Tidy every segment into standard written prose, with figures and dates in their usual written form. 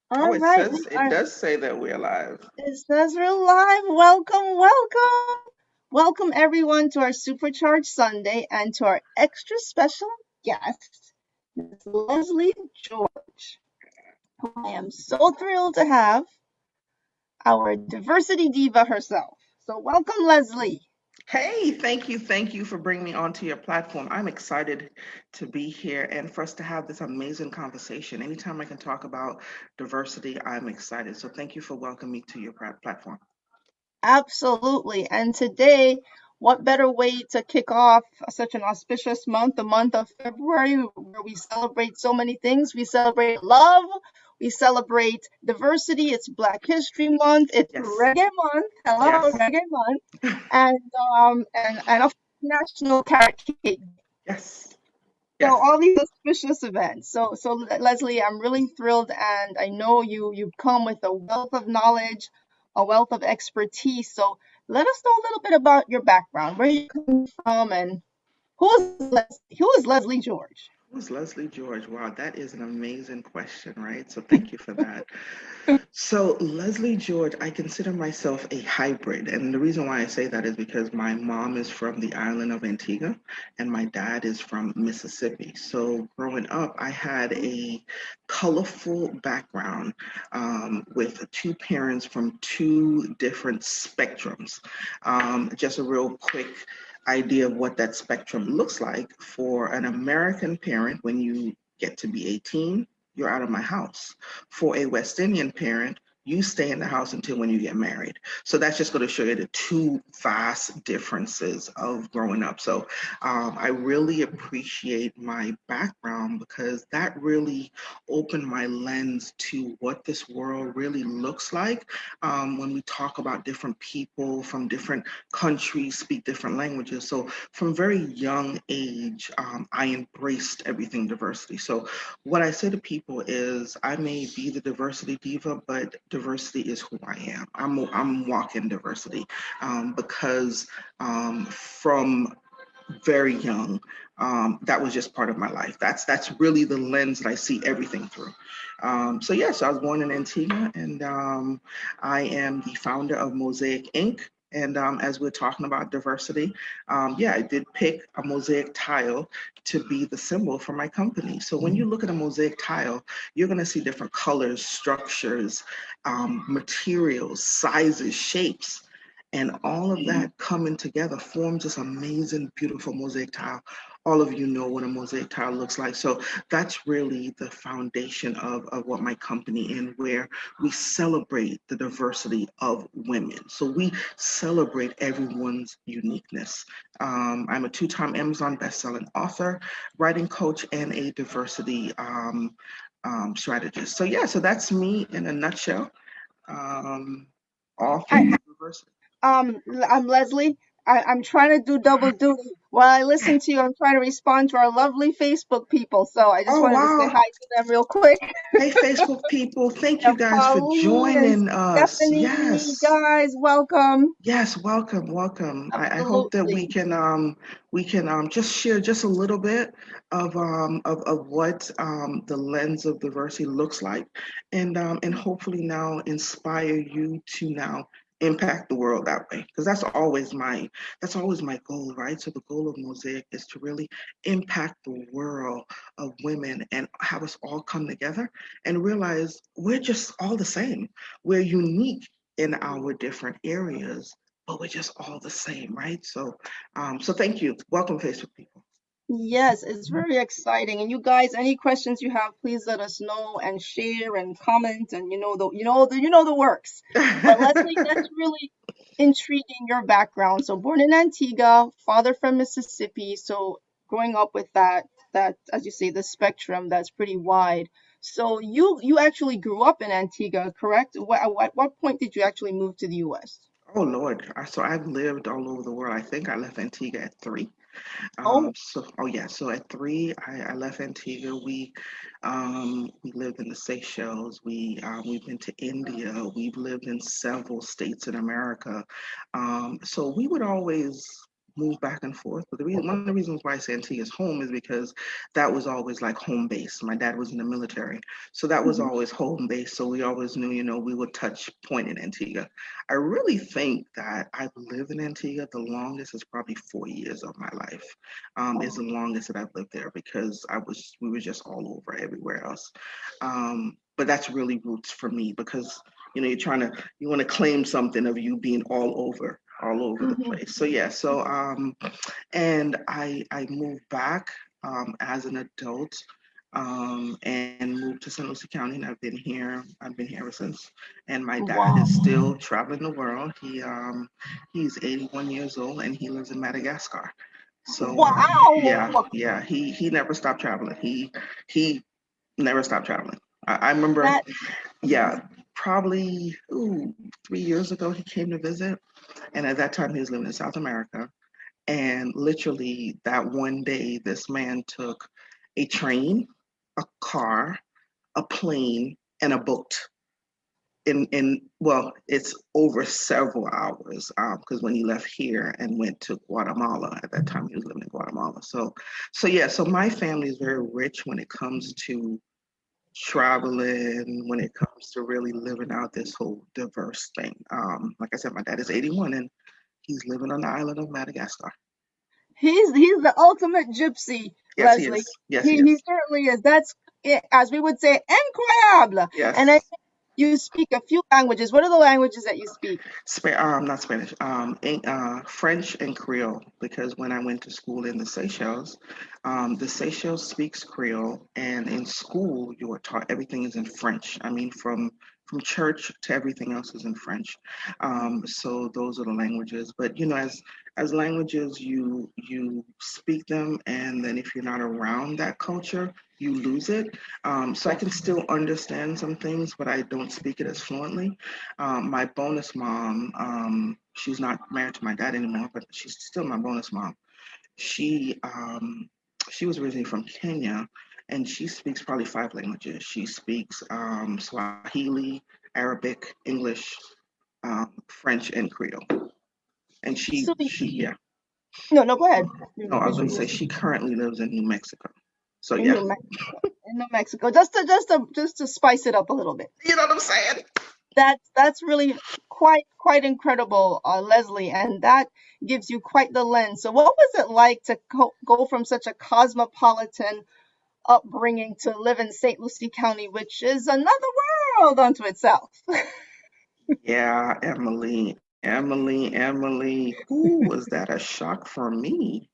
Oh, All it right, says we it are. does say that we're live. It says we're live. Welcome, welcome, welcome everyone to our Supercharged Sunday and to our extra special guest, Miss Lesley George, who I am so thrilled to have, our diversity diva herself. So, welcome, Lesley. Hey, thank you for bringing me onto your platform. I'm excited to be here and for us to have this amazing conversation. Anytime I can talk about diversity, I'm excited. So thank you for welcoming me to your platform. Absolutely. And today, what better way to kick off such an auspicious month, the month of February, where we celebrate so many things? We celebrate love, we celebrate diversity. It's Black History Month, it's Yes, Reggae Month. Hello, yes, Reggae Month, and of National Carrot Cake Day. yes, So yes. all these auspicious events. So Lesley, I'm really thrilled, and I know you come with a wealth of knowledge, a wealth of expertise. So let us know a little bit about your background, where you come from, and who is Lesley George? Who's Leslie George? Wow, that is an amazing question, right? So thank you for that. So, Leslie George, I consider myself a hybrid. And the reason why I say that is because my mom is from the island of Antigua and my dad is from Mississippi. So, growing up, I had a colorful background with two parents from two different spectrums. Just a real quick idea of what that spectrum looks like for an American parent when you get to be 18, you're out of my house. For a West Indian parent, you stay in the house until when you get married. So that's just going to show you the two vast differences of growing up. So I really appreciate my background because that really opened my lens to what this world really looks like when we talk about different people from different countries, speak different languages. So from very young age, I embraced everything diversity. So what I say to people is I may be the diversity diva, but diversity is who I am. I'm walking diversity because from very young, that was just part of my life. That's really the lens that I see everything through. So yes, I was born in Antigua, and I am the founder of Mosaic Inc. And as we're talking about diversity, yeah, I did pick a mosaic tile to be the symbol for my company. So when you look at a mosaic tile, you're going to see different colors, structures, materials, sizes, shapes. And all of that coming together forms this amazing, beautiful mosaic tile. All of you know what a mosaic tile looks like. So that's really the foundation of what my company and where we celebrate the diversity of women. So we celebrate everyone's uniqueness. I'm a two-time Amazon bestselling author, writing coach, and a diversity strategist. So yeah, so that's me in a nutshell. Um, all I, things diversity. I'm Lesley. I'm trying to do double duty. While I listen to you, I'm trying to respond to our lovely Facebook people. So I just Oh, wanted to say wow. hi to them real quick. Hey, Facebook people. Thank you And guys for Pauline and joining us. Stephanie, Yes. guys, welcome. Yes, welcome, welcome. I hope that Absolutely. we can just share just a little bit of what the lens of diversity looks like and hopefully now inspire you to now impact the world that way. Because that's always my goal, right? So the goal of Mosaic is to really impact the world of women and have us all come together and realize we're just all the same. We're unique in our different areas, but we're just all the same, right? So, so thank you. Welcome, Facebook people. Yes, it's very exciting. And you guys, any questions you have, please let us know and share and comment and you know the works. But Leslie, that's really intriguing your background. So born in Antigua, father from Mississippi. So growing up with that as you say, the spectrum that's pretty wide. So you actually grew up in Antigua, correct? What point did you actually move to the US? Oh Lord, so I've lived all over the world. I think I left Antigua at 3. Oh, Oh yeah, so at 3, I left Antigua. We lived in the Seychelles. We've been to India. We've lived in several states in America. So we would always move back and forth. But one of the reasons why I say Antigua is home is because that was always like home base. My dad was in the military, so that was Mhm. always home base. So we always knew, we would touch point in Antigua. I really think that I've lived in Antigua the longest is probably 4 years of my life. Is Oh. the longest that I've lived there because we were just all over everywhere else. But that's really roots for me because you want to claim something of you being all over the Mhm. place. So yeah, and I moved back as an adult and moved to St. Lucie County, and I've been here ever since. And my dad is Wow. still traveling the world. He's 81 years old, and he lives in Madagascar. So yeah, Wow. yeah, he never stopped traveling. He never stopped traveling. I remember, That. yeah, probably 3 years ago he came to visit, and at that time he was living in South America. And literally that one day, this man took a train, a car, a plane, and a boat. In well, it's over several hours because when he left here and went to Guatemala, at that time he was living in Guatemala. So yeah, so my family is very rich when it comes to traveling, when it comes to really living out this whole diverse thing. Like I said, my dad is 81 and he's living on the island of Madagascar. He's the ultimate gypsy, Yes, he Lesley. is. Yes, he He is. certainly is. That's it, as we would say, incroyable. And I Yes. think you speak a few languages. What are the languages that you speak? Not Spanish. French and Creole. Because when I went to school in the Seychelles speaks Creole, and in school you are taught everything is in French. I mean, from church to everything else is in French. So those are the languages. But as languages, you speak them, and then if you're not around that culture, you lose it. So I Yes. can still understand some things, but I don't speak it as fluently. My bonus mom, she's not married to my dad anymore, but she's still my bonus mom. She um, she was originally from Kenya, and she speaks probably 5 languages. She speaks Swahili, Arabic, English, French, and Creole. And So yeah. no, no, go ahead. No, I was Finish going what to you say were she saying. currently lives in New Mexico. So In yeah, New Mexico, just to spice it up a little bit. you know what I'm saying? That's really quite incredible, Lesley, and that gives you quite the lens. So, what was it like to go from such a cosmopolitan upbringing to live in St. Lucie County, which is another world unto itself? Yeah, Emily. Who was that a shock for me?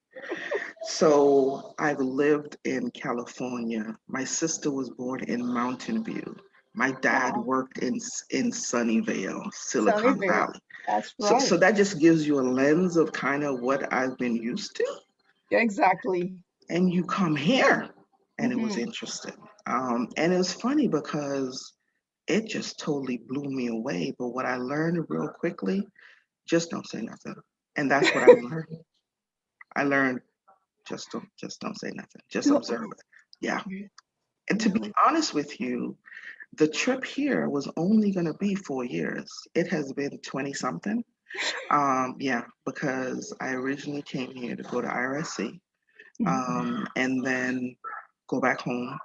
So I've lived in California. My sister was born in Mountain View. My dad Wow, worked in Sunnyvale, Silicon Sunnyvale. Valley. That's So right. that just gives you a lens of kind of what I've been used to. Exactly. And you come here, and it was Hmm. interesting. And it was funny because it just totally blew me away. But what I learned real quickly, just don't say nothing. And that's what I learned. I learned just don't say nothing. Just observe it. Yeah. And to be Really? honest with you, the trip here was only going to be 4 years. It has been 20 something. Yeah, because I originally came here to go to IRSC, Mhm. and then go back home.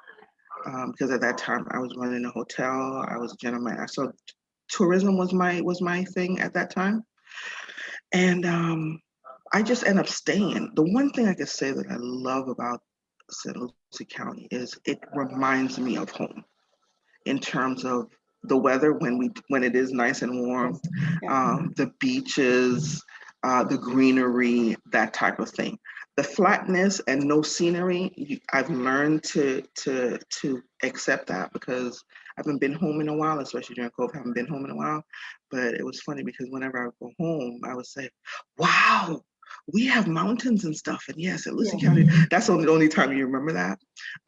Because at that time I was running a hotel. I was a general manager. So tourism was my thing at that time. And I just end up staying. The one thing I could say that I love about St. Lucie County is it reminds me of home in terms of the weather when it is nice and warm, Yes. Yeah. the beaches, the greenery, that type of thing. The flatness and no scenery, I've learned to accept that because I haven't been home in a while, especially during COVID. I haven't been home in a while, but it was funny because whenever I would go home, I would say, "Wow, we have mountains and stuff." And yes, at Lucie Yes. County, that's the only time you remember that.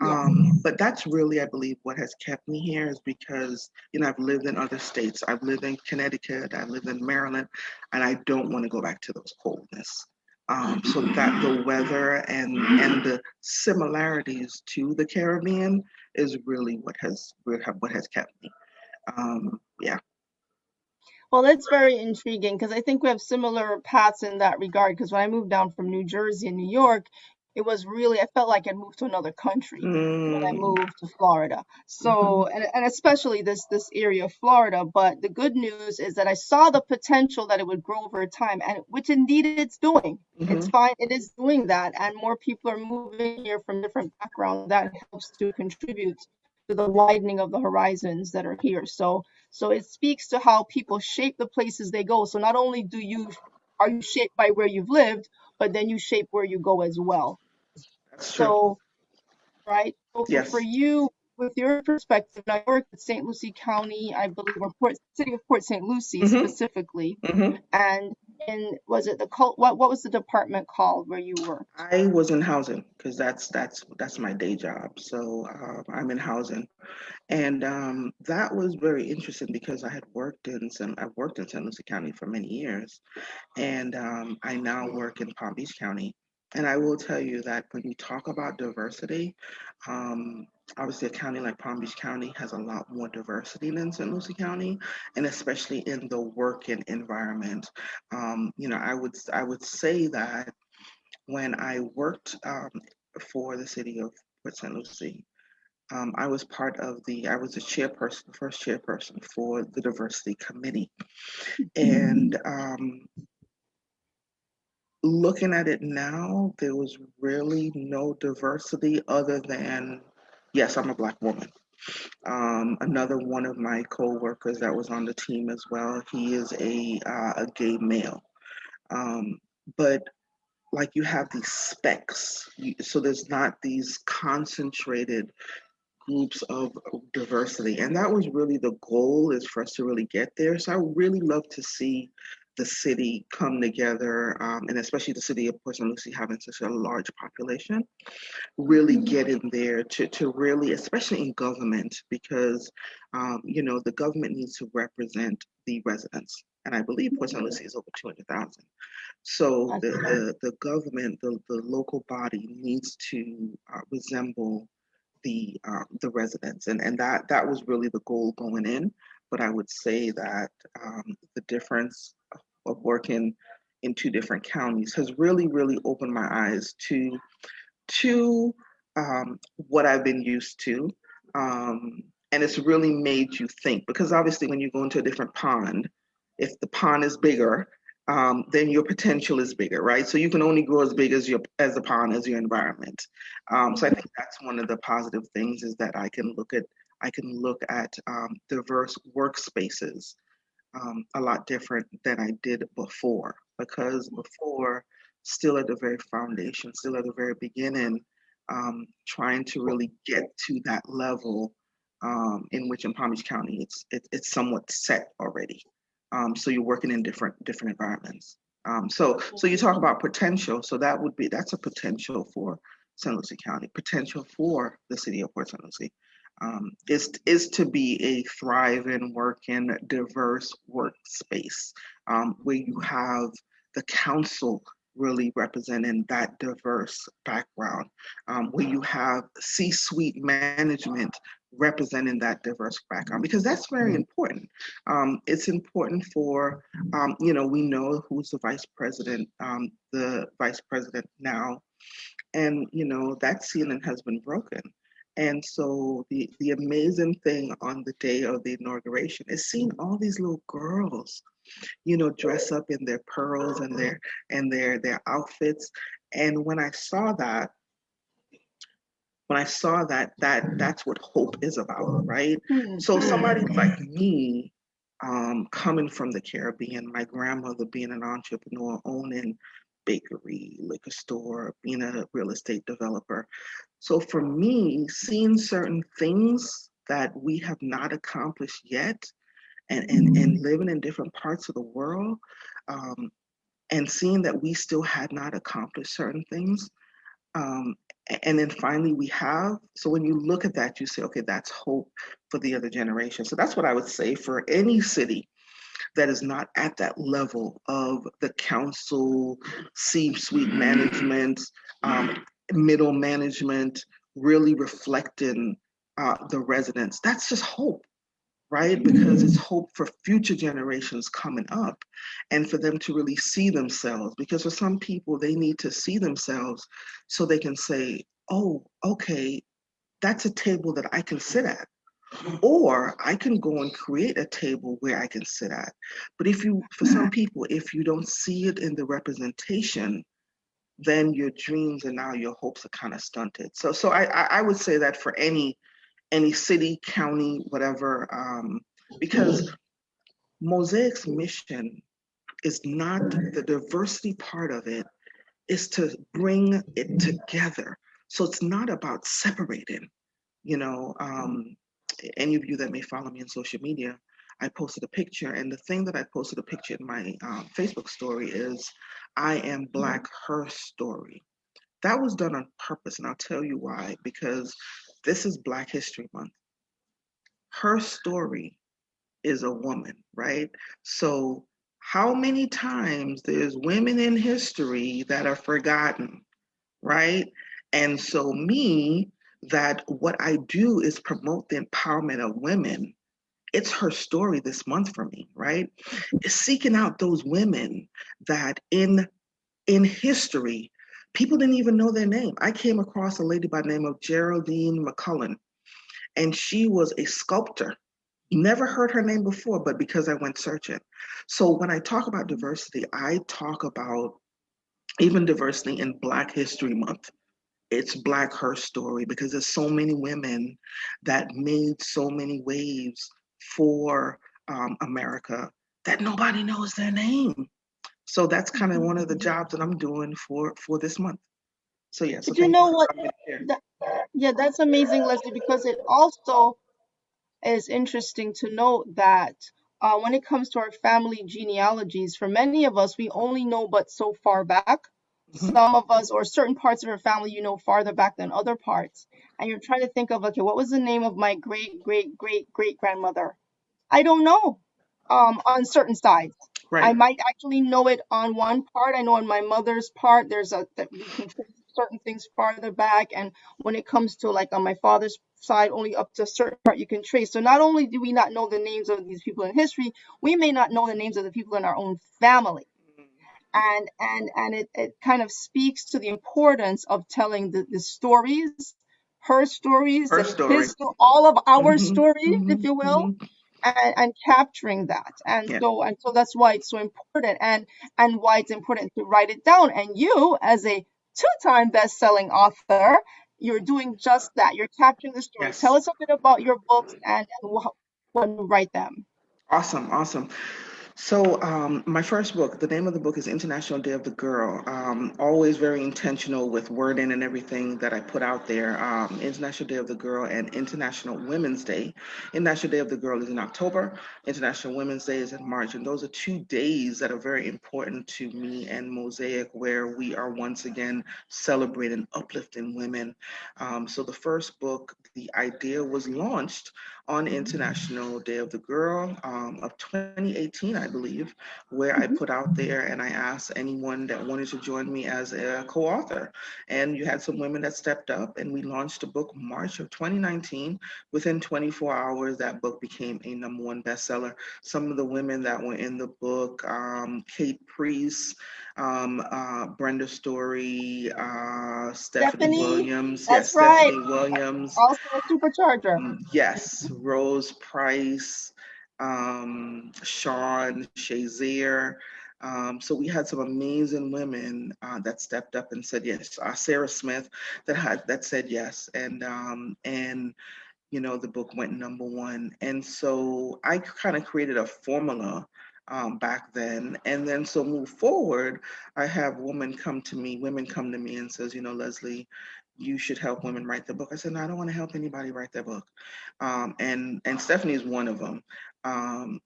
Yes. But that's really, I believe, what has kept me here is because, I've lived in other states. I've lived in Connecticut, I lived in Maryland, and I don't want to go back to those coldness. So that the weather and the similarities to the Caribbean is really what has kept me. Yeah. Well, it's very intriguing because I think we have similar paths in that regard. Because when I moved down from New Jersey and New York, it was really, I felt like I'd moved to another country when I Mm, moved to Florida. So, and especially this area of Florida. But the good news is that I saw the potential that it would grow over time, and which indeed it's doing. It's mhm. fine. It is doing that, and more people are moving here from different backgrounds. That helps to contribute to the widening of the horizons that are here. So it speaks to how people shape the places they go. So not only are you shaped by where you've lived, but then you shape where you go as well. That's true. So, right. So for Yes. you, with your perspective, I work at St. Lucie County, I believe, or City of Port St. Lucie Hmm. specifically. Hmm. And in was it the cult? What was the department called where you worked? I was in housing because that's my day job. So I'm in housing, and that was very interesting because I've worked in San Lucie County for many years, and I now work in Palm Beach County. And I will tell you that when you talk about diversity, um, obviously a county like Palm Beach County has a lot more diversity than St. Lucie County, and especially in the working environment. I would say that when I worked for the city of Port St. Lucie, I was the chairperson, the first chairperson for the diversity committee. And looking at it now, there was really no diversity other than, yes, I'm a Black woman. Another one of my coworkers that was on the team as well, he is a gay male. Um, but like you have these specks, so there's not these concentrated groups of diversity. And that was really the goal, is for us to really get there. So I would really love to see the city come together, and especially the city of Port St. Lucie having such a large population, really get in there to really, especially in government, because the government needs to represent the residents. And I believe Port St. Lucie is over 200,000. So That's the government, the local body needs to resemble the residents, and that was really the goal going in. But I would say that the difference of working in two different counties has really opened my eyes to what I've been used to. Um, and it's really made you think, because obviously, when you go into a different pond, if the pond is bigger, then your potential is bigger, right? So you can only grow as big as the pond as your environment. So I think that's one of the positive things, is that I can look at diverse workspaces a lot different than I did before. Because before, still at the very foundation, still at the very beginning, trying to really get to that level, in which in Palm Beach County it's somewhat set already. So you're working in different environments. So you talk about potential. So that's a potential for San Lucie County, potential for the city of Port St. Lucie, is to be a thriving, working, diverse workspace, where you have the council really representing that diverse background, where you have C-suite management representing that diverse background, because that's very important. It's important for, we know who's the vice president now, and that ceiling has been broken. And so the amazing thing on the day of the inauguration is seeing all these little girls, dress up in their pearls and their outfits. And that's what hope is about, right? So somebody like me, coming from the Caribbean, my grandmother being an entrepreneur, owning bakery, liquor store, being a real estate developer. So for me, seeing certain things that we have not accomplished yet, and living in different parts of the world, um, and seeing that we still had not accomplished certain things, um, and then finally we have. So when you look at that, you say, okay, that's hope for the other generation. So that's what I would say for any city that is not at that level of the council, C-suite management, middle management, really reflecting the residents. That's just hope. right? Because it's hope for future generations coming up and for them to really see themselves. Because for some people, they need to see themselves so they can say, oh, okay, that's a table that I can sit at. Or I can go and create a table where I can sit at. But for some people, if you don't see it in the representation, then your dreams and now your hopes are kind of stunted. So I would say that for any city, county, whatever, because Mosaic's mission is not the diversity part of it, is to bring it together. So it's not about separating. You know, any of you that may follow me on social media, I posted a picture, and the thing that I posted a picture in my Facebook story is, I am Black, her story. That was done on purpose, and I'll tell you why. Because this is Black History Month. Her story is a woman, right? So, how many times there's women in history that are forgotten, right? And so, that what I do is promote the empowerment of women. It's her story this month for me, right? It's seeking out those women that in history people didn't even know their name. I came across a lady by the name of Geraldine McCullen, and she was a sculptor. Never heard her name before, but because I went searching. So when I talk about diversity, I talk about even diversity in Black History Month. It's Black her story, because there's so many women that made so many waves for America that nobody knows their name. So that's kind of one of the jobs that I'm doing for this month. So yeah, so But you thank you know for what? allowing me to share. That, yeah, that's amazing, Lesley, because it also is interesting to note that when it comes to our family genealogies, for many of us, we only know but so far back. Mhm. Some of us, or certain parts of our family, you know farther back than other parts. And you're trying to think of, okay, what was the name of my great, great, great, great grandmother? I don't know. On certain sides, I Right. might actually know it on one part. I know on my mother's part, there's a that we can trace certain things farther back, and when it comes to like on my father's side, only up to a certain part you can trace. So not only do we not know the names of these people in history, we may not know the names of the people in our own family. And it kind of speaks to the importance of telling the stories, her stories Her and story. all of our Hmm. stories, if Hmm. you will, Hmm. and capturing that. and Yeah. so and so that's why it's so important, and why it's important to write it down. And you, as a two-time best-selling author, you're doing just that. You're capturing the story. Tell Yes. us a bit about your books and when you write them. Awesome. Awesome. So, my first book, the name of the book is International Day of the Girl. Always very intentional with wording and everything that I put out there. International Day of the Girl and International Women's Day. International Day of the Girl is in October. International Women's Day is in March. And those are 2 days that are very important to me and Mosaic, where we are once again celebrating, uplifting women. So the first book, the idea was launched on International Day of the Girl of 2018, I believe, where I Mhm. put out there and I asked anyone that wanted to join me as a co-author. And you had some women that stepped up, and we launched a book March of 2019. Within 24 hours, that book became a #1 bestseller. Some of the women that were in the book, Kate Priest, Brenda Story, Stephanie Stephanie, Williams. Yes, that's right. Stephanie Williams. Also a supercharger. Yes, Rose Price, Sean Shazier. So we had some amazing women that stepped up and said yes. Sarah Smith that said yes, and the book went #1. And so I kind of created a formula back then. And then so move forward, I have women come to me and says, Lesley, you should help women write the book. I said, no, I don't want to help anybody write their book. And Stephanie is one of them.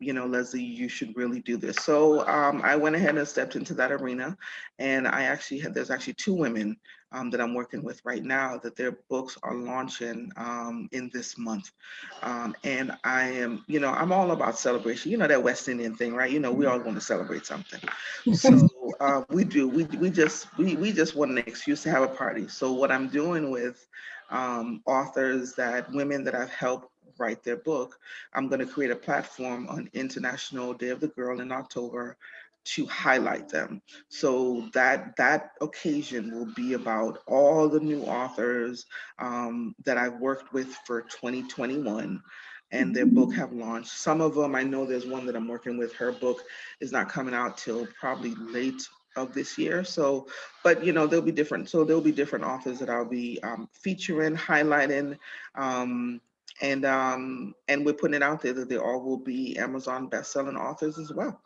Lesley, you should really do this. So I went ahead and stepped into that arena. And there's actually 2 women that I'm working with right now that their books are launching in this month. And I'm all about celebration. That West Indian thing, right? We all want to celebrate something. So we do. We just want an excuse to have a party. So what I'm doing with women that I've helped write their book, I'm going to create a platform on International Day of the Girl in October to highlight them. So that occasion will be about all the new authors that I've worked with for 2021, and their book have launched. Some of them, I know there's one that I'm working with. Her book is not coming out till probably late of this year. So, but there'll be different. So there'll be different authors that I'll be featuring, highlighting, um, and we're putting it out there that they all will be Amazon best-selling authors as well.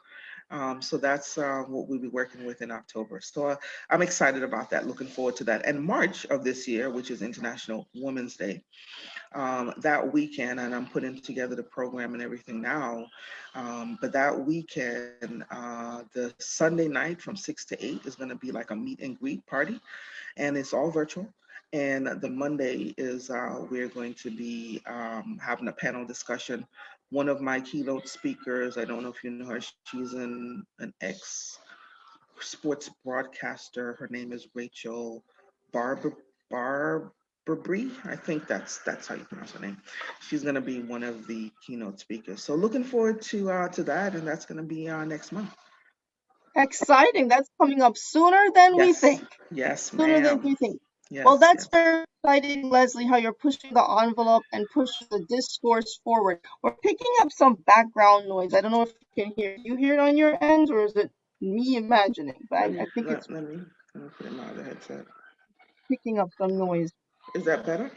So that's what we'll be working with in October. So I'm excited about that, looking forward to that. And March of this year, which is International Women's Day, that weekend, and I'm putting together the program and everything now. But that weekend, the Sunday night from 6 to 8 is going to be like a meet and greet party, and it's all virtual. And the Monday is we're going to be having a panel discussion. One of my keynote speakers, I don't know if you know her, she's an ex sports broadcaster. Her name is Rachel Barber Barbary. I think that's how you pronounce her name. She's going to be one of the keynote speakers. So looking forward to that, and that's going to be next month. Exciting. That's coming up sooner than we Yes, think. yes, Sooner than ma'am. we think. Well, Yes, that's yes. very exciting, Lesley, how you're pushing the envelope and pushing the discourse forward. We're picking up some background noise. I don't know if you can hear. You hear it on your end, or is it me imagining? But Let me I think it's let me put in my other headset. picking up some noise. Is that better?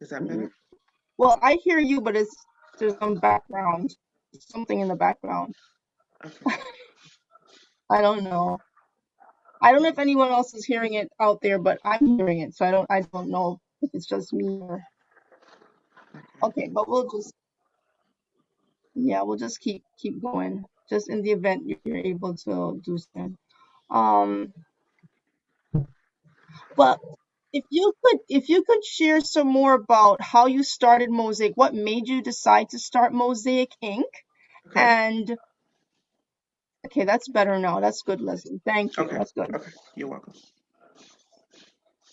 Is that Mm, better? well, I hear you, but there's some background, something in the background. Okay. I don't know. I don't know if anyone else is hearing it out there, but I'm hearing it, so I don't know if it's just me or Okay. okay, but we'll just keep going. Just in the event you're able to do so. Um, but if you could share some more about how you started Mosaic, what made you decide to start Mosaic Inc. Okay. And okay, that's better now. That's good, Lesley. Thank you. Okay. That's good. Okay. You're welcome.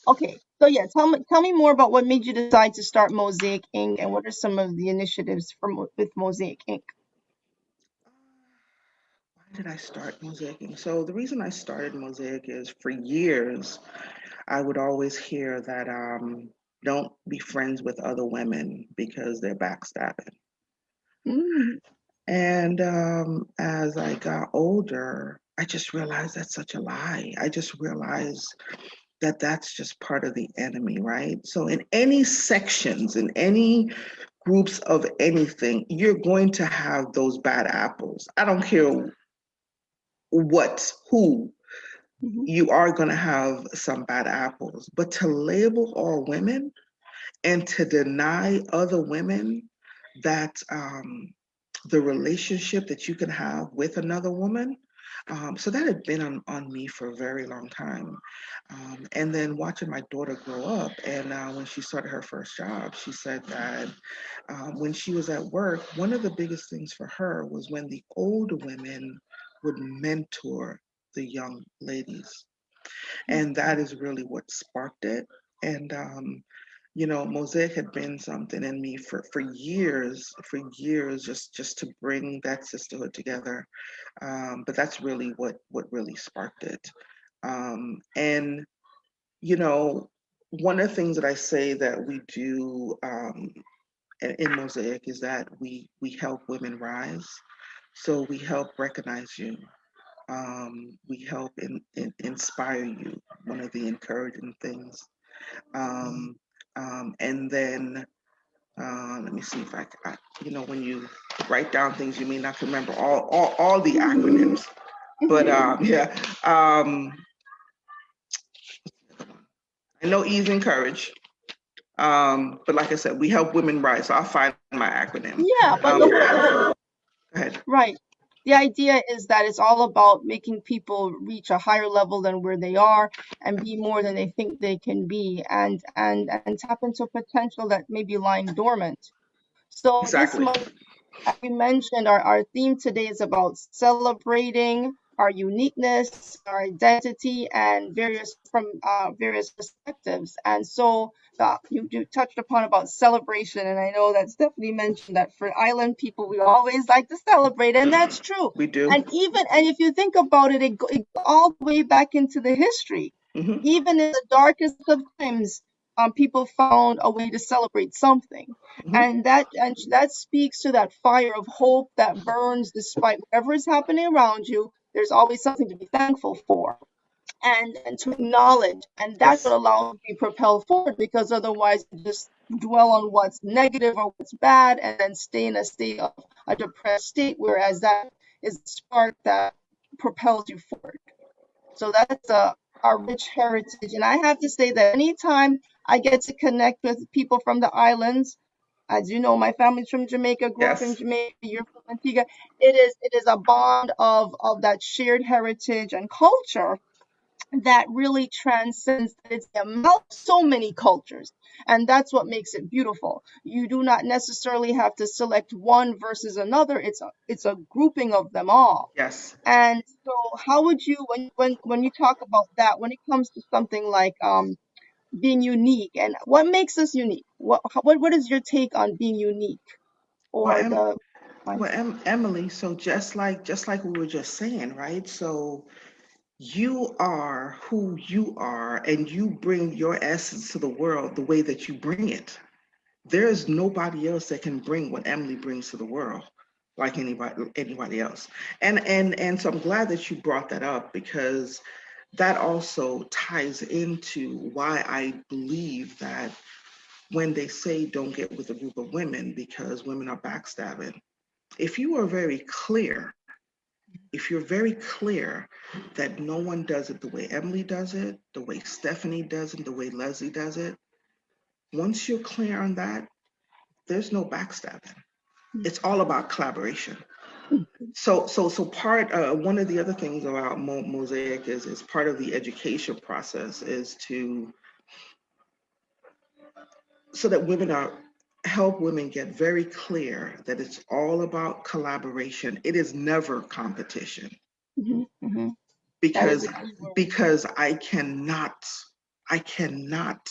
Okay, so yeah, tell me more about what made you decide to start Mosaic Inc. and what are some of the initiatives with Mosaic Inc. Why did I start mosaicing? So the reason I started mosaic is for years I would always hear that don't be friends with other women because they're backstabbing. Mm, And as I got older, I just realized that's such a lie. I just realized that that's just part of the enemy, right? So in any sections, in any groups of anything, you're going to have those bad apples. I don't care who, mhm, you are going to have some bad apples. But to label all women and to deny other women that the relationship that you can have with another woman. So that had been on me for a very long time. And then watching my daughter grow up, and when she started her first job, she said that when she was at work, one of the biggest things for her was when the older women would mentor the young ladies. And that is really what sparked it. And Mosaic had been something in me for years, just to bring that sisterhood together. But that's really what really sparked it. And you know, one of the things that I say that we do in Mosaic is that we help women rise. So we help recognize you. We help inspire you. One of the encouraging things. Um, and then let me see if when you write down things, you may not remember all the mhm, acronyms. But yeah, I know ease and courage. But like I said, we help women rise. So I'll find my acronym. yeah, but Go ahead. right. The idea is that it's all about making people reach a higher level than where they are and be more than they think they can be and tap into potential that may be lying dormant. So this Exactly. month, as we mentioned, our theme today is about celebrating. our uniqueness, our identity, and various perspectives. And so you touched upon about celebration, and I know that's definitely mentioned that for island people, we always like to celebrate, and that's true. We do. And if you think about it, it goes all the way back into the history. Hmm. Even in the darkest of times, people found a way to celebrate something, Hmm. and that speaks to that fire of hope that burns despite whatever is happening around you. There's always something to be thankful for and to acknowledge, and that's what Yes. allows you to be propelled forward, because otherwise you just dwell on what's negative or what's bad and then stay in a state of a depressed state, whereas that is the spark that propels you forward. So that's a rich heritage. And I have to say that anytime I get to connect with people from the islands, as you know, my family's from Jamaica, grew up in Yes. Jamaica, you're from Antigua. It is a bond of that shared heritage and culture that really transcends, it's about so many cultures, and that's what makes it beautiful. You do not necessarily have to select one versus another. It's a grouping of them all. Yes. And so how would you, when you talk about that, when it comes to something like being unique, and what makes us unique, what is your take on being unique, Well, or the mindset? Emily, so just like we were just saying, right? So you are who you are, and you bring your essence to the world the way that you bring it. There's nobody else that can bring what Emily brings to the world like anybody else. And so I'm glad that you brought that up, because that also ties into why I believe that when they say don't get with a group of women because women are backstabbing, if you are very clear, if you're very clear that no one does it the way Emily does it, the way Stephanie does it, the way Lesley does it, once you're clear on that, there's no backstabbing. It's all about collaboration. So part one of the other things about Mosaic is part of the education process is to so that women are help women get very clear that it's all about collaboration. It is never competition, Hmm. Hmm. That is because a key word. I cannot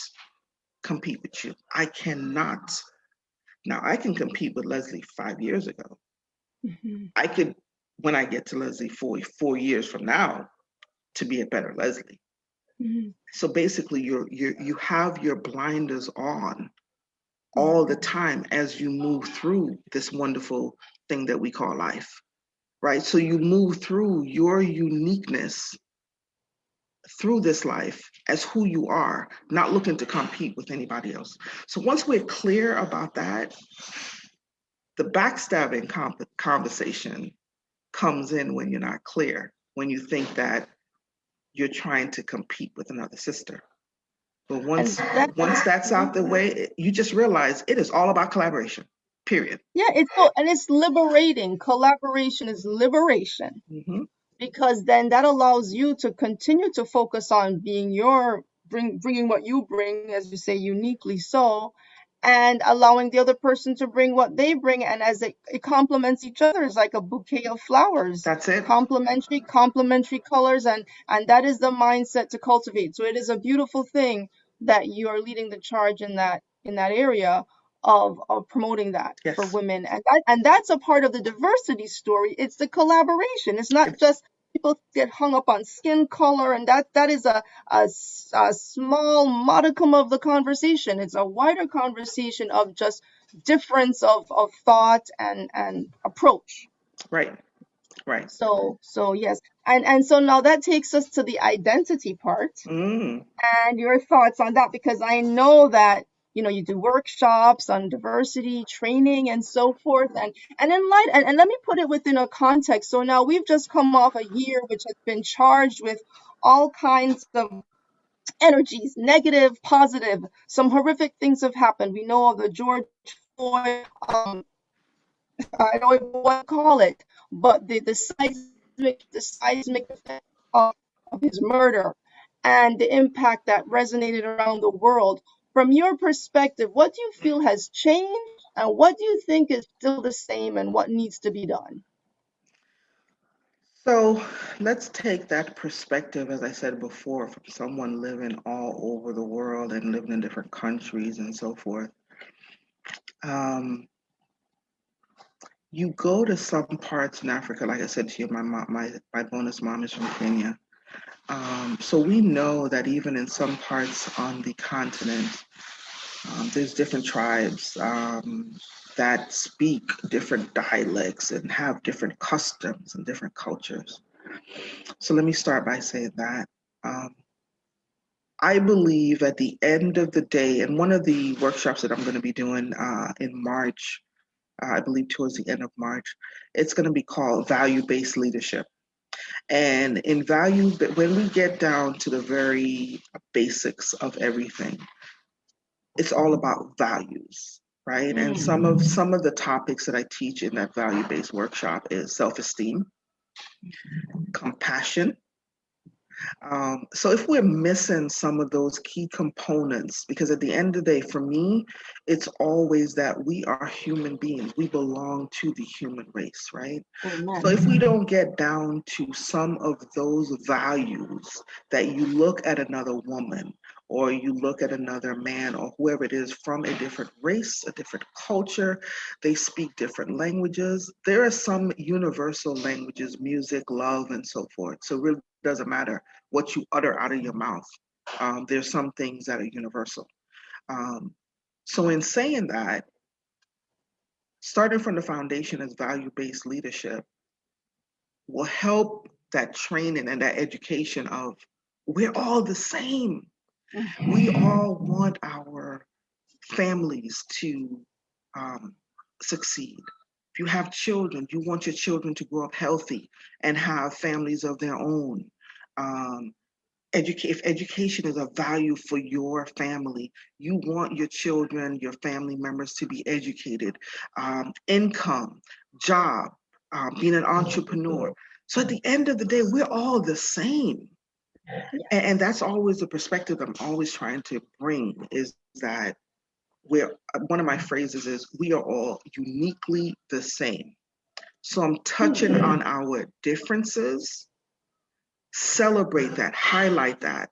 compete with you. I cannot. Now I can compete with Lesley 5 years ago. Hmm. I could, when I get to Lesley 4 years from now, to be a better Lesley. Hmm. So basically, you have your blinders on all the Hmm. time as you move through this wonderful thing that we call life, right? So you move through your uniqueness through this life as who you are, not looking to compete with anybody else. So once we're clear about that, the backstabbing conversation comes in when you're not clear, when you think that you're trying to compete with another sister. But once And that once that's Mhm. out the way, you just realize it is all about collaboration. Period. Yeah, it's liberating. Collaboration is liberation, Hmm. because then that allows you to continue to focus on being bringing what you bring, as you say, uniquely so, and allowing the other person to bring what they bring, and as it complements each other. It's like a bouquet of flowers, That's it. complementary colors, and that is the mindset to cultivate. So it is a beautiful thing that you are leading the charge in that area of promoting that for Yes. women, and that's a part of the diversity story. It's the collaboration. It's not It, just people get hung up on skin color, and that is a small modicum of the conversation. It's a wider conversation of just difference of thought and approach. right. Right. So yes, and so now that takes us to the identity part, Mm, and your thoughts on that, because I know that you do workshops on diversity training and so forth, and in light and let me put it within a context. So now we've just come off a year which has been charged with all kinds of energies, negative, positive. Some horrific things have happened. We know of the George Floyd, I don't even know what to call it, but the seismic effect of his murder and the impact that resonated around the world. From your perspective, what do you feel has changed, and what do you think is still the same, and what needs to be done? So let's take that perspective, as I said before, from someone living all over the world and living in different countries and so forth. Um, you go to some parts in Africa, like I said to you, my bonus mom is from Kenya. So we know that even in some parts on the continent, there's different tribes that speak different dialects and have different customs and different cultures. So let me start by saying that. Um, I believe at the end of the day, and one of the workshops that I'm going to be doing in March, I believe towards the end of March, it's going to be called value based leadership. And in value, when we get down to the very basics of everything, it's all about values, right? And Mm, some of the topics that I teach in that value based workshop is self esteem, compassion. So if we're missing some of those key components, because at the end of the day, for me, it's always that we are human beings. We belong to the human race, right? So amen. if we don't get down to some of those values that you look at another woman or you look at another man or whoever it is from a different race, a different culture, they speak different languages. There are some universal languages, music, love, and so forth. So it really doesn't matter what you utter out of your mouth. There's some things that are universal. Um, so in saying that, starting from the foundation as value-based leadership, will help that training and that education of we're all the same. We all want our families to um, succeed. If you have children, you want your children to grow up healthy and have families of their own. Um, if education is a value for your family, you want your children, your family members to be educated, income, job, being an entrepreneur. So at the end of the day, we're all the same. And Yes. that's always the perspective I'm always trying to bring is that we're, one of my phrases is, we are all uniquely the same. So I'm touching Mm, on our differences, celebrate that, highlight that,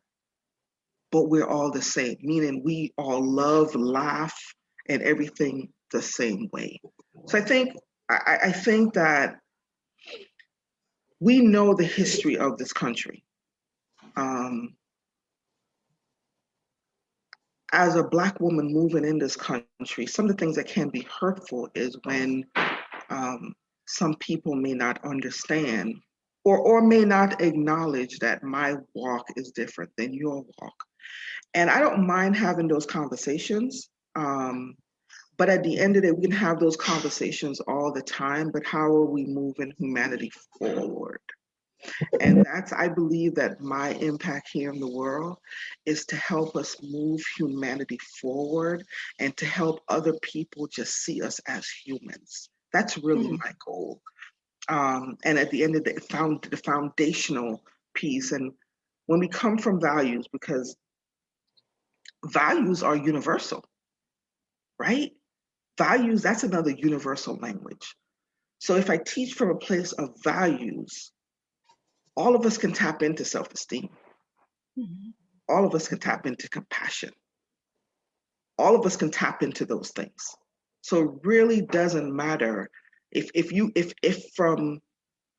but we're all the same, meaning we all love, laugh, and everything the same way. So I think that we know the history of this country. Um, as a Black woman moving in this country, some of the things that can be hurtful is when um, some people may not understand or may not acknowledge that my walk is different than your walk. And I don't mind having those conversations. But at the end of the day, we can have those conversations all the time, but how are we moving humanity forward? And that's, I believe that my impact here in the world is to help us move humanity forward and to help other people just see us as humans. That's really mm, my goal. And at the end of the day, the foundational piece. And when we come from values, because values are universal, right? Values, that's another universal language. So if I teach from a place of values, all of us can tap into self esteem. mm, All of us can tap into compassion. All of us can tap into those things. So it really doesn't matter if from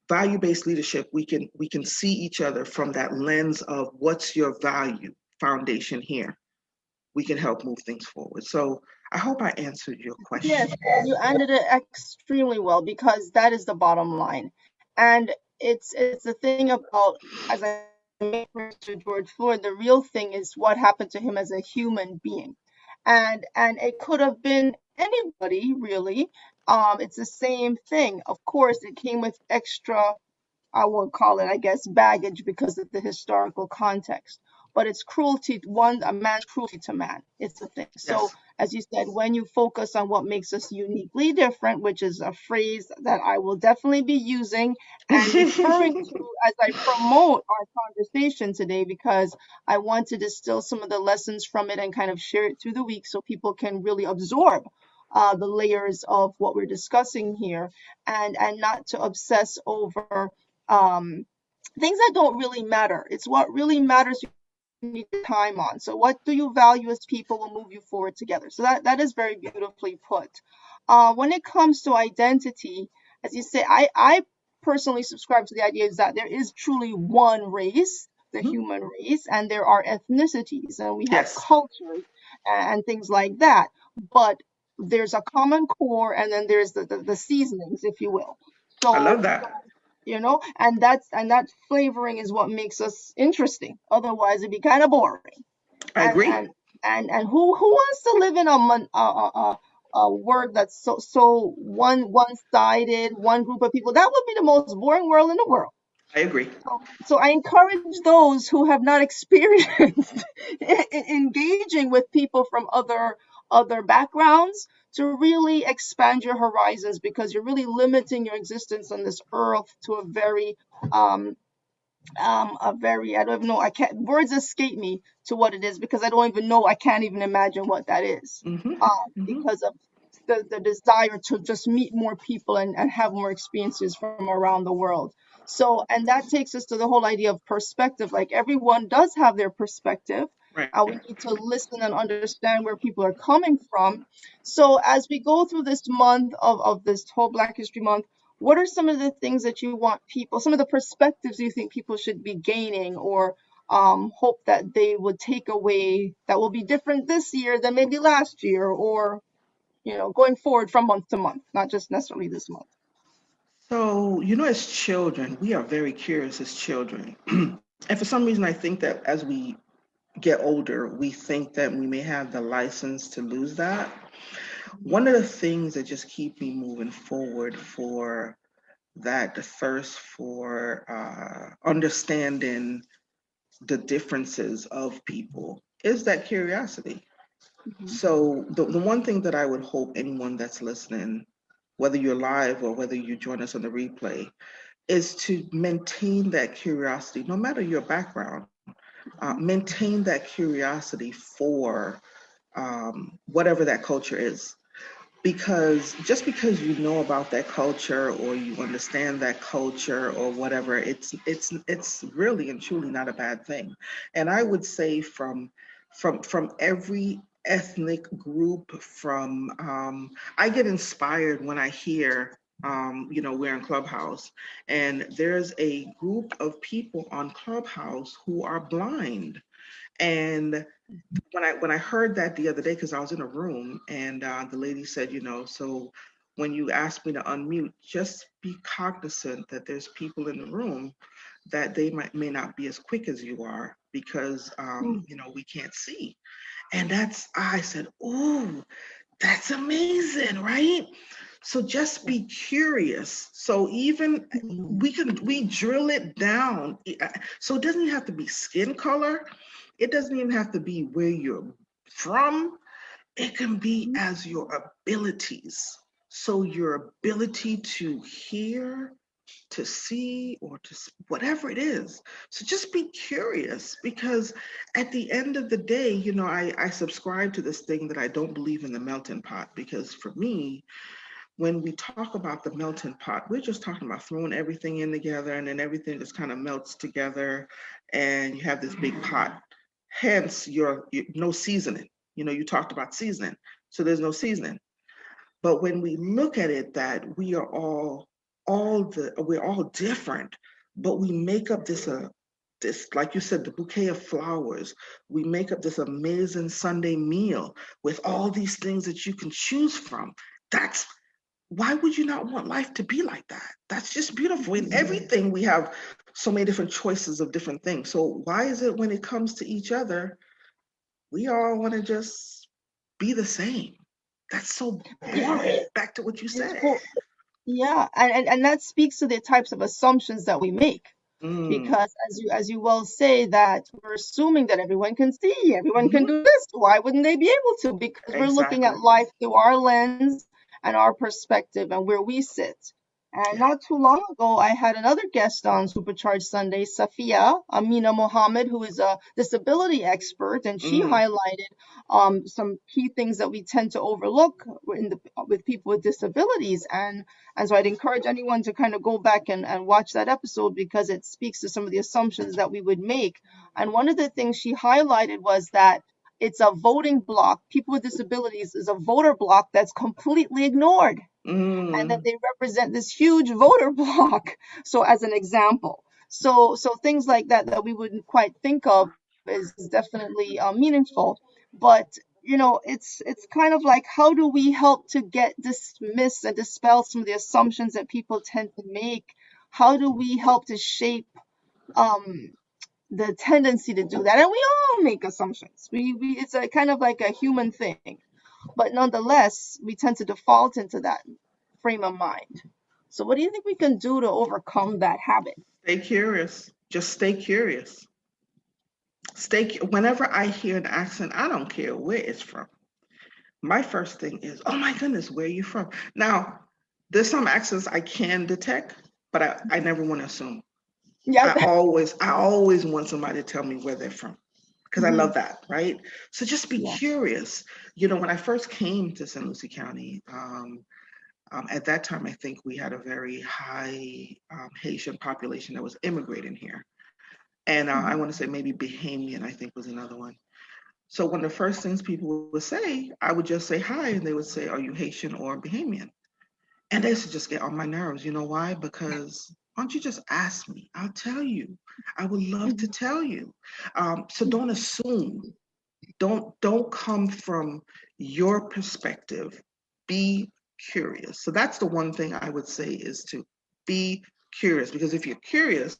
value based leadership we can see each other from that lens of what's your value foundation here. We can help move things forward. So I hope I answered your question. yes, you ended it extremely well because that is the bottom line. And it's the thing about, as I made reference to George Floyd, the real thing is what happened to him as a human being. And it could have been anybody really. It's the same thing. Of course, it came with extra, I won't call it, I guess, baggage because of the historical context. But it's cruelty, one, a man's cruelty to man. It's the thing. So, Yes. as you said, when you focus on what makes us uniquely different, which is a phrase that I will definitely be using and referring to as I promote our conversation today, because I want to distill some of the lessons from it and kind of share it through the week so people can really absorb the layers of what we're discussing here, and not to obsess over um, things that don't really matter. It's what really matters you need time on. So what do you value as people will move you forward together. So that is very beautifully put. When it comes to identity, as you say, I personally subscribe to the idea is that there is truly one race, the Mhm. human race, and there are ethnicities, and we have Yes, cultures and things like that. But there's a common core, and then there's the seasonings, if you will. I love So that. and that flavoring is what makes us interesting. Otherwise, it'd be kind of boring. I And agree. and and who wants to live in a world that's so one sided, one group of people? That would be the most boring world in the world. I agree. So I encourage those who have not experienced engaging with people from other backgrounds to really expand your horizons, because you're really limiting your existence on this earth to um a very, I don't even know, I can't, words escape me to what it is, because I don't even know, I can't even imagine what that is. Hmm. Hmm. Because of the desire to just meet more people and have more experiences from around the world. So, and that takes us to the whole idea of perspective. Like, everyone does have their perspective, Right. and we need to listen and understand where people are coming from. So as we go through this month of this whole Black History Month, what are some of the things that you want people, some of the perspectives you think people should be gaining, or hope that they would take away, that will be different this year than maybe last year, or going forward from month to month, not just necessarily this month? So, as children, we are very curious as children. And for some reason, I think that as we get older, we think that we may have the license to lose that. One of the things that just keep me moving forward for that, the thirst for understanding the differences of people, is that curiosity. Mhm. So, the one thing that I would hope anyone that's listening, whether you're live or whether you join us on the replay, is to maintain that curiosity, no matter your background. Maintain that curiosity for whatever that culture is, because just because you know about that culture or you understand that culture or whatever, it's really and truly not a bad thing. And I would say from every ethnic group, from I get inspired when I hear we're in Clubhouse and there's a group of people on Clubhouse who are blind. And when I heard that the other day, because I was in a room and the lady said, so when you ask me to unmute, just be cognizant that there's people in the room that they may not be as quick as you are because Mm. we can't see. And I said, oh, that's amazing, right? So just be curious. So even Mhm. we drill it down. So it doesn't have to be skin color. It doesn't even have to be where you're from. It can be Mhm. as your abilities. So your ability to hear, to see, or whatever it is. So just be curious, because at the end of the day, I subscribe to this thing that I don't believe in the melting pot, because for me, when we talk about the melting pot, we're just talking about throwing everything in together and then everything just kind of melts together and you have this big pot. Hence, your no seasoning. You talked about seasoning, so there's no seasoning. But when we look at it, that we are we're all different, but we make up this, like you said, the bouquet of flowers. We make up this amazing Sunday meal with all these things that you can choose from. That's Why would you not want life to be like that? That's just beautiful. In everything, we have so many different choices of different things. So why is it when it comes to each other, we all want to just be the same? That's so boring. Back to what you It's said. for Yeah, and that speaks to the types of assumptions that we make, Mm, because as you well say, that we're assuming that everyone can see, everyone can mhm. do this. Why wouldn't they be able to? Because we're looking Exactly. at life through our lens and our perspective and where we sit. And Yeah. not too long ago, I had another guest on Supercharged Sunday, Safia Amina Mohammed, who is a disability expert, and she Mm, highlighted some key things that we tend to overlook with people with disabilities. And so I'd encourage anyone to kind of go back and watch that episode because it speaks to some of the assumptions that we would make. And one of the things she highlighted was that it's a voting block. People with disabilities is a voter block that's completely ignored, and that mm. they represent this huge voter bloc. So as an example, so things like that that we wouldn't quite think of is definitely meaningful. But it's kind of like, how do we help to get dismiss and dispel some of the assumptions that people tend to make? How do we help to shape um the tendency to do that? And we all make assumptions. We It's a kind of like a human thing, but nonetheless, we tend to default into that frame of mind. So, what do you think we can do to overcome that habit? Stay curious. Just stay curious. Whenever I hear an accent, I don't care where it's from. My first thing is, oh my goodness, where are you from? Now, there's some accents I can detect, but I never want to assume. Yeah. I always want somebody to tell me where they're from because I Hmm. love that, right? So just be Yeah. curious. When I first came to St. Lucie County, at that time, I think we had a very high Haitian population that was immigrating here. And I Hmm. want to say maybe Bahamian, I think was another one. So one of the first things people would say, I would just say hi, and they would say, "Are you Haitian or Bahamian?" And they used to just get on my nerves. You know why? Because why don't you just ask me? I'll tell you. I would love to Hmm. tell you. So don't assume. Don't come from your perspective. Be curious. So that's the one thing I would say is to be curious, because if you're curious,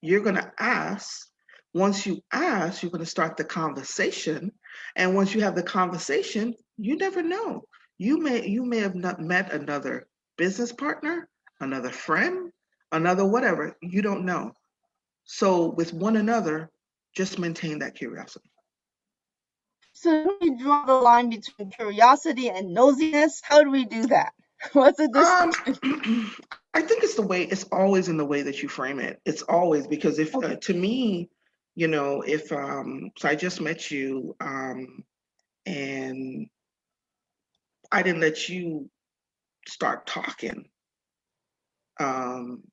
you're going to ask. Once you ask, you're going to start the conversation, and once you have the conversation, you never know, you may have not met another business partner, another friend, another whatever. You don't know. So with one another, just maintain that curiosity. So, how do we draw the line between curiosity and nosiness? How do we do that? What's the distinction? I think it's always in the way that you frame it. It's always because if Okay. to me, if so I just met you, and I didn't let you start talking, um,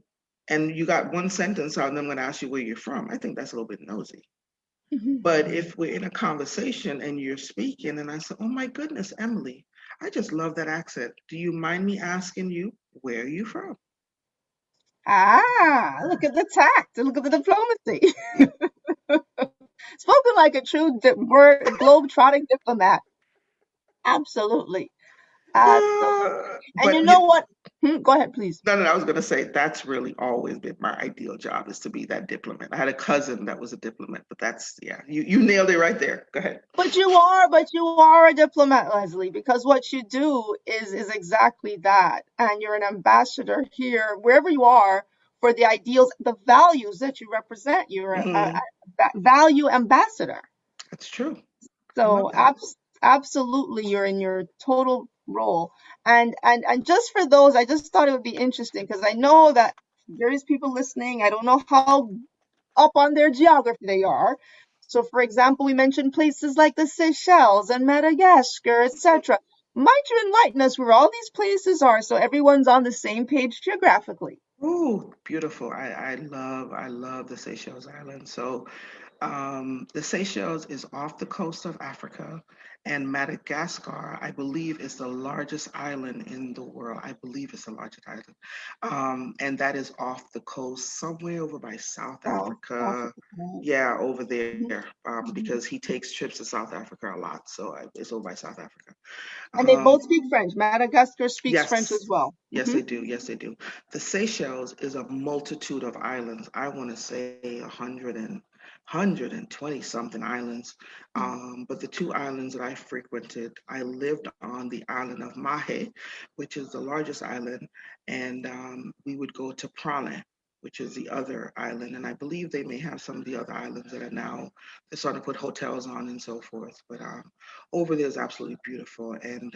and you got one sentence out, and I'm going to ask you where you're from. I think that's a little bit nosy. Hmm. But if we're in a conversation and you're speaking, and I say, "Oh my goodness, Emily, I just love that accent. Do you mind me asking you where are you from?" Ah, look at the tact. Look at the diplomacy. Spoken like a true word globe-trotting diplomat. Absolutely. Absolutely. And you But know what? Go ahead, please. no, no, I was going to say that's really always been my ideal job, is to be that diplomat. I had a cousin that was a diplomat, but that's, yeah, you nailed it right there. Go ahead. But you are a diplomat, Lesley, because what you do is exactly that. And you're an ambassador here, wherever you are, for the ideals, the values that you represent. You're a Hmm. value ambassador. That's true. I love So that. absolutely, you're in your total role. And just for those, I just thought it would be interesting because I know that various people listening, I don't know how up on their geography they are. So, for example, we mentioned places like the Seychelles and Madagascar, etc. Might you enlighten us where all these places are so everyone's on the same page geographically? Ooh, beautiful. I love the Seychelles Islands. So the Seychelles is off the coast of Africa, and Madagascar, I believe, is the largest island in the world. I believe it's the largest island. And that is off the coast, somewhere over by South South Africa. Africa. Right. Yeah, over there, Mhm, mhm. because he takes trips to South Africa a lot. So it's over by South Africa. And they Um, both speak French. Madagascar speaks French as yes, well. yes, they do. Yes, they do. The Seychelles is a multitude of islands. I want to say 120 something islands. But the two islands that I frequented, I lived on the island of Mahe, which is the largest island, and we would go to Prale, which is the other island. And I believe they may have some of the other islands that are now, they're starting to put hotels on and so forth. But over there is absolutely beautiful. And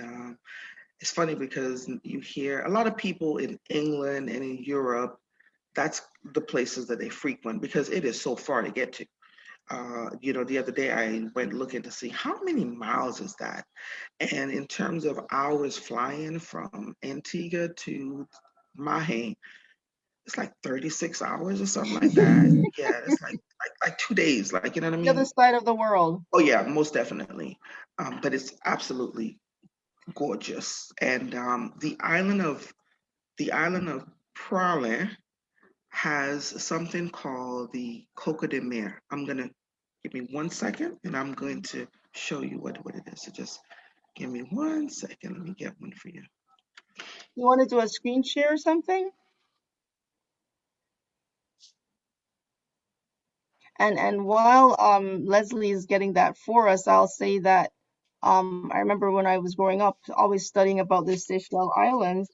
it's funny because you hear a lot of people in England and in Europe, that's the places that they frequent because it is so far to get to. The other day I went looking to see how many miles is that. And in terms of hours flying from Antigua to Mahe, it's like 36 hours or something like that. Yeah, it's like 2 days, like you know what I The other mean? side of the world. Oh yeah, most definitely. But it's absolutely gorgeous. And the island of Prale has something called the Coco de Mer. I'm gonna give me 1 second, and I'm going to show you what it is. So just give me 1 second. Let me get one for you. You want to do a screen share or something? And while Lesley is getting that for us, I'll say that I remember when I was growing up, always studying about the Seychelles Islands,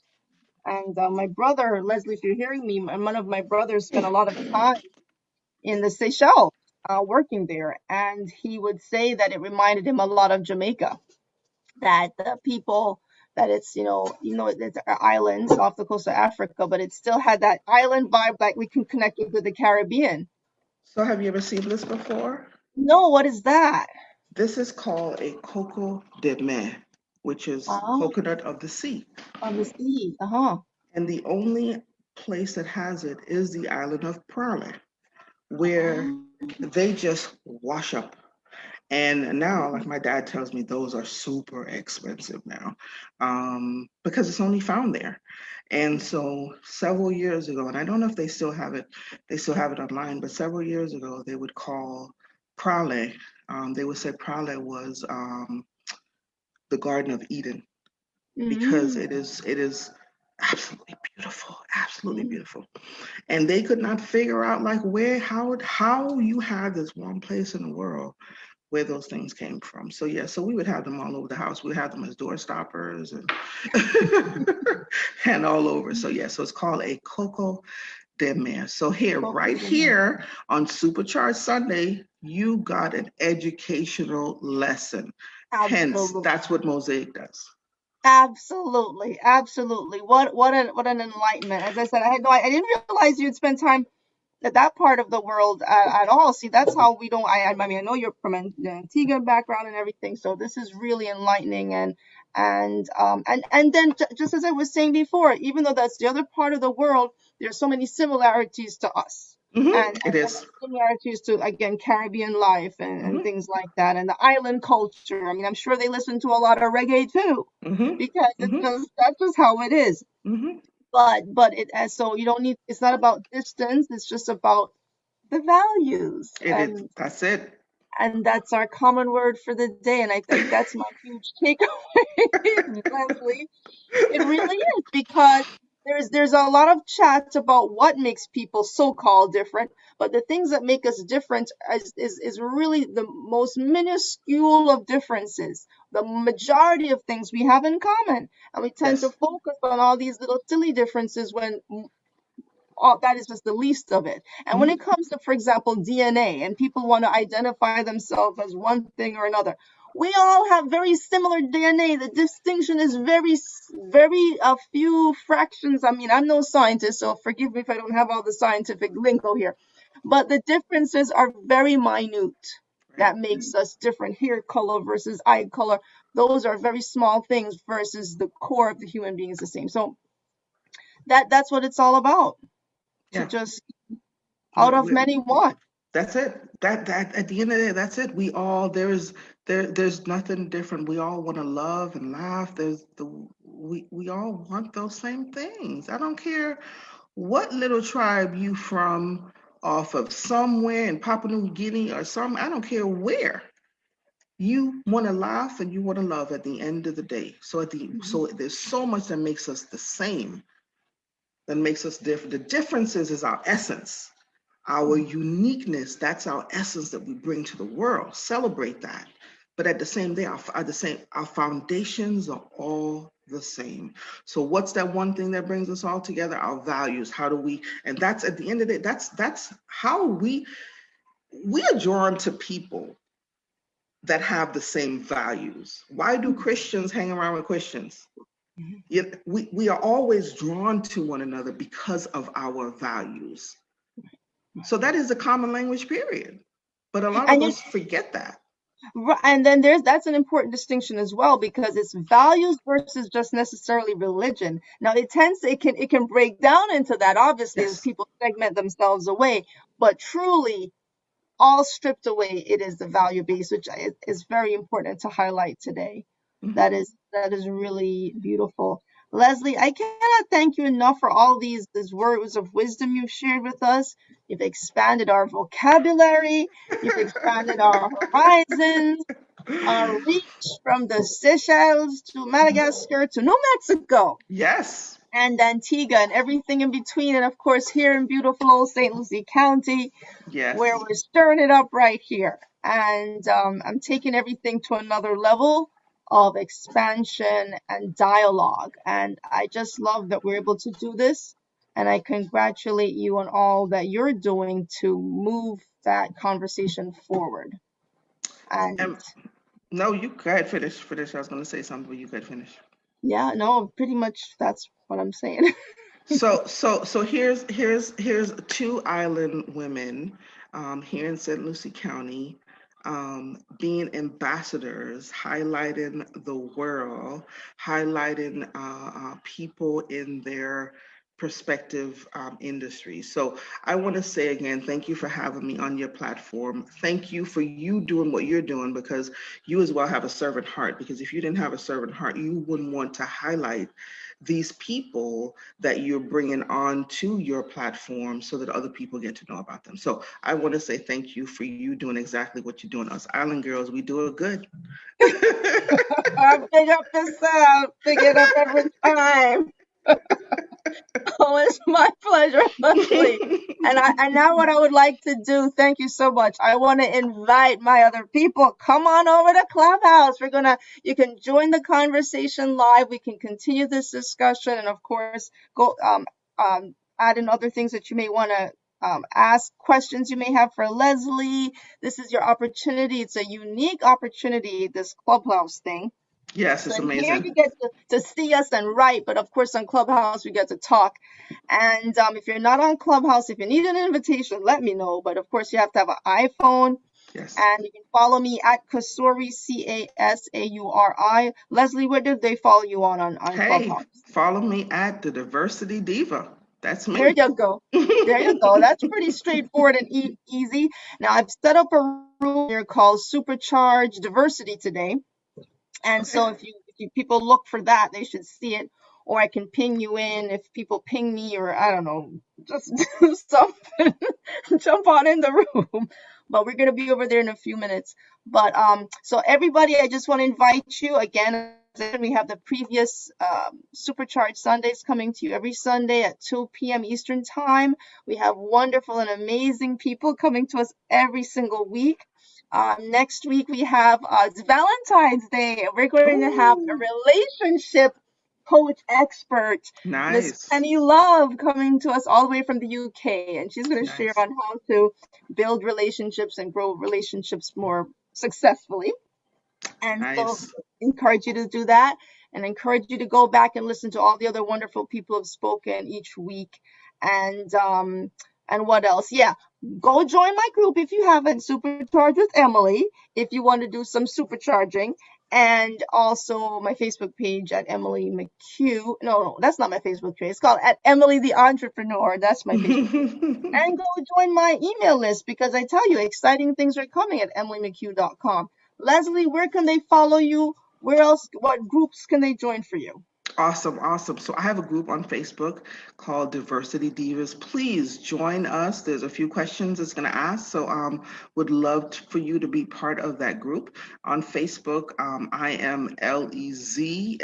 and my brother Lesley, if you're hearing me, one of my brothers spent a lot of time in the Seychelles, working there, and he would say that it reminded him a lot of Jamaica. That the people, that it's it's islands off the coast of Africa, but it still had that island vibe, like we can connect with the Caribbean. So have you ever seen this before? No, what is that? This is called a Coco de Mer, which is Oh, coconut of the sea. on the sea. Uh-huh. And the only place that has it is the island of Prale, where Oh. they just wash up. And now, like my dad tells me, those are super expensive now, because it's only found there. And so several years ago, and I don't know if they still have it online, but several years ago, they would call Prale, they would say Prale was the Garden of Eden because Mm, it is absolutely mm. beautiful. And they could not figure out like where how you had this one place in the world where those things came from. So yeah, so we would have them all over the house. We had them as door stoppers and and all over. So yeah, so it's called a Coco de Mer. So here, Coco right de Mer. here on Supercharged Sunday, you got an educational lesson. Hence, Absolutely. that's what Mosaic does. Absolutely. Absolutely. What an enlightenment. As I said, I didn't realize you'd spend time that part of the world at all. See, that's how we don't. I mean, I know you're from an Antigua background and everything, so this is really enlightening. And then just as I was saying before, even though that's the other part of the world, there's so many similarities to us, It and so is. many similarities to, again, Caribbean life and Mm-hmm. things like that, and the island culture. I mean, I'm sure they listen to a lot of reggae too, Mm-hmm. because Mm-hmm. that's just how it is. Mm-hmm. But it, and so you don't need, it's not about distance, it's just about the values, It is. That's it. and that's our common word for the day. And I think that's my huge takeaway, Leslie. It really is, because there's a lot of chat about what makes people so called different, but the things that make us different is really the most minuscule of differences. The majority of things we have in common, and we tend to Yes. focus on all these little silly differences when all that is just the least of it. And when Mm-hmm. it comes to, for example, DNA, and people want to identify themselves as one thing or another, we all have very similar DNA. The distinction is very a few fractions. I mean, I'm no scientist, so forgive me if I don't have all the scientific lingo here, but the differences are very minute. Right. That makes us different. Hair color versus eye color, those are very small things versus the core of the human being is the same. So that's what it's all about, to Yeah. just out No, of many one. that's it. That at the end of the day, that's it. We all there's nothing different. We all want to love and laugh. We all want those same things. I don't care what little tribe you from off of somewhere in Papua New Guinea or some. I don't care where. You want to laugh and you want to love at the end of the day. So there's so much that makes us the same, that makes us different. The differences is our essence, our uniqueness. That's our essence that we bring to the world. Celebrate that. But at the same day, our foundations are all the same. So what's that one thing that brings us all together? Our values. How do we? And that's at the end of the day. That's how we are drawn to people that have the same values. Why do Christians hang around with Christians? Mhm. We are always drawn to one another because of our values. So that is a common language, period. But a lot of And you us forget that. And then that's an important distinction as well, because it's values versus just necessarily religion. Now it can break down into that, obviously, as Yes. people segment themselves away, but truly, all stripped away, it is the value base, which is very important to highlight today. Mhm. That is really beautiful. Lesley, I cannot thank you enough for all these words of wisdom you've shared with us. You've expanded our vocabulary, you've expanded our horizons, our reach from the Seychelles to Madagascar to New Mexico Yes. and Antigua and everything in between, and of course here in beautiful old St. Lucie County, where Yes. we're stirring it up right here. And I'm taking everything to another level of expansion and dialogue. And I just love that we're able to do this. And I congratulate you on all that you're doing to move that conversation forward. And And no, you go ahead, finish. Finish. I was going to say something, but you could finish. yeah, no, pretty much that's what I'm saying. So here's two island women here in St. Lucie County being ambassadors, highlighting the world, highlighting people in their prospective industry. So I want to say again, thank you for having me on your platform. Thank you for you doing what you're doing, because you as well have a servant heart. Because if you didn't have a servant heart, you wouldn't want to highlight these people that you're bringing on to your platform so that other people get to know about them. So I want to say thank you for you doing exactly what you're doing. Us Island girls, we do it good. I big up yourself, big it up every time. Oh, it's my pleasure, Leslie. And now what I would like to do, thank you so much. I want to invite my other people. Come on over to Clubhouse. You can join the conversation live. We can continue this discussion, and of course, go add in other things that you may want to ask, questions you may have for Lesley. This is your opportunity. It's a unique opportunity, this Clubhouse thing. Yes, So it's in here amazing. you get to see us and write, but of course on Clubhouse we get to talk. And if you're not on Clubhouse, if you need an invitation, let me know. But of course you have to have an iPhone, Yes. and you can follow me at Kasuri, Casauri. Lesley, where did they follow you on Hey, Clubhouse? follow me at the Diversity Diva. That's There me. you go. There you go. That's pretty straightforward and easy. Now I've set up a room here called Supercharge Diversity today. And Okay. so if you people look for that, they should see it. Or I can ping you in if people ping me, or I don't know, just do something, jump on in the room. But we're gonna be over there in a few minutes. But so everybody, I just want to invite you again. We have the previous Supercharged Sundays coming to you every Sunday at 2 p.m. Eastern Time. We have wonderful and amazing people coming to us every single week. Next week we have it's Valentine's Day. We're going to have Ooh, a relationship coach expert, Miss nice. Penny Love, coming to us all the way from the UK, and she's going to share Nice. on how to build relationships and grow relationships more successfully. And so Nice. encourage you to do that, and encourage you to go back and listen to all the other wonderful people who have spoken each week. And what else? Yeah, go join my group if you haven't, Supercharge with Emily, if you want to do some supercharging. And also my Facebook page at Emily Mchugh. No, that's not my Facebook page. It's called at Emily the Entrepreneur. That's my Facebook page. And go join my email list, because I tell you, exciting things are coming at emilymchugh.com. Lesley, where can they follow you? Where else? What groups can they join for you? Awesome, awesome. So I have a group on Facebook called Diversity Divas. Please join us. There's a few questions it's going to ask, so would love for you to be part of that group. On Facebook, I am Lezley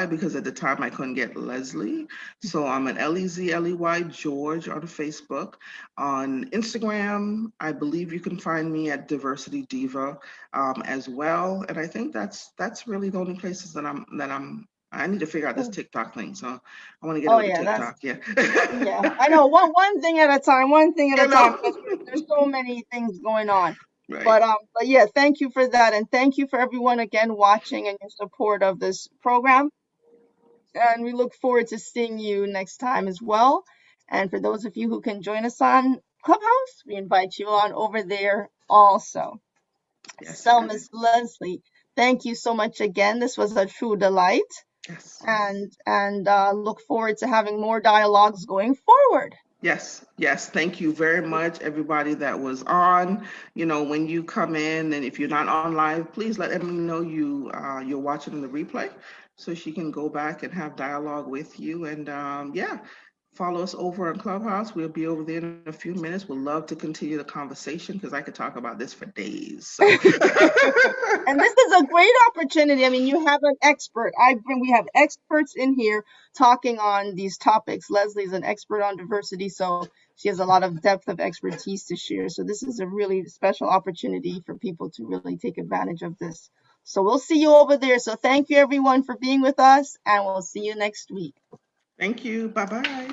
because at the time I couldn't get Lesley, so I'm an Lezley George on Facebook. On Instagram, I believe you can find me at Diversity Diva as well, and I think that's really the only places that I'm I need to figure out this TikTok thing. So I want to get Oh over to yeah, that's TikTok. Yeah. yeah. I know, one thing at a time, one thing at You a time, know? because there's so many things going on. Right. But yeah, thank you for that, and thank you for everyone again watching and your support of this program. And we look forward to seeing you next time as well. And for those of you who can join us on Clubhouse, we invite you on over there also. Yes, So, yes, Miss Lesley, thank you so much again. This was a true delight, yes. and look forward to having more dialogues going forward. Yes, yes. Thank you very much, everybody that was on. When you come in, and if you're not on live, please let Emily know you're watching the replay, so she can go back and have dialogue with you. And yeah, follow us over on Clubhouse. We'll be over there in a few minutes. We'd love to continue the conversation because I could talk about this for days. So And this is a great opportunity. I mean, you have an expert. We have experts in here talking on these topics. Leslie's an expert on diversity, so she has a lot of depth of expertise to share. So this is a really special opportunity for people to really take advantage of this. So we'll see you over there. So thank you everyone for being with us, and we'll see you next week. thank you. Bye bye.